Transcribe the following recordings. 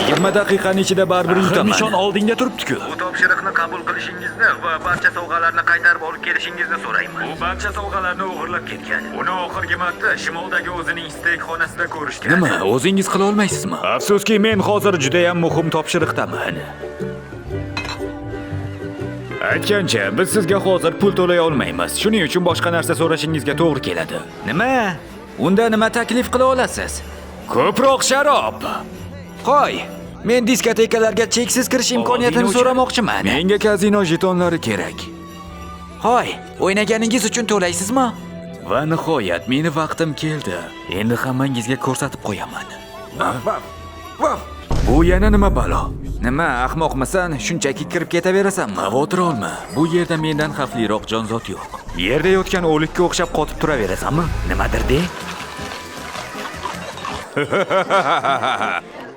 20 daqiqaning ichida baribir yutaman. Nishon oldingda turibdi-ku. Bu topshiriqni qabul qilishingizni va barcha sovg'alarni qaytarib olib kelishingizni so'rayman. U barcha sovg'alarni o'g'irlab ketgan. Uni oxirgi marta shimoldagi o'zining steykxonasida ko'rishgan. Nima, o'zingiz qila olmaysizmi? Afsuski, men hozir juda ham muhim topshiriqdaman. Aytgancha, biz sizga hozir pul to'lay olmaymiz. Shuning uchun boshqa narsa so'rashingizga to'g'ri keladi. Nima? Unda nima taklif qila olasiz? Ko'proq sharob. Qo'y, men diskotekalarga cheksiz kirish imkoniyatini so'ramoqchiman. Menga kazino jetonlari kerak. Hoy, o'ynaganingiz uchun to'laysizmi? Va nihoyat meni vaqtim keldi. Endi hammangizga ko'rsatib qo'yaman. Bu yana nima balo? Nima, ahmoqmisan? Shunchaki kirib ketaverasanmi? Xavotir olma. Bu yerda mendan xavfliroq jonzot yo'q. Yerda yotgan o'likka o'xshab qotib turaverasanmi? Nimadir de?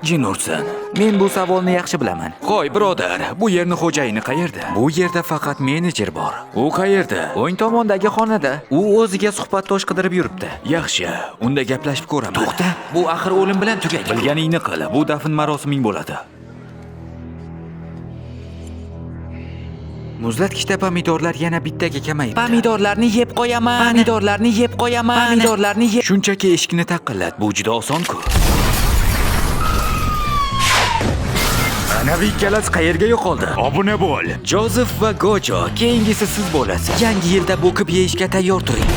Jin ursin. Men bu savolni yaxshi bilaman. Qo'y, birodar, bu yerning xo'jayini qayerda? Bu yerda faqat menejer bor. U qayerda? O'ng tomondagi xonada. U o'ziga suhbatdosh qidirib yuribdi. Yaxshi, unda gaplashib ko'raman. To'xta, bu axir o'lim bilan tugaydi. Bilganingni qil. Bu dafn marosiming bo'ladi. Muzlatkichda pomidorlar yana bittaga kamayibdi. Pomidorlarni yeb qo'yaman. Pomidorlarni yeb qo'yaman. Pomidorlarni yeb. Shunchaki eshikni taqillat. Bu juda oson-ku. Anavi ikkalasi qayerga yo'qoldi? Obuna bo'l. Jozef va Gojo, keyingisi siz bo'lasiz. Yangi yilda bo'kib yeyishga tayyor turing.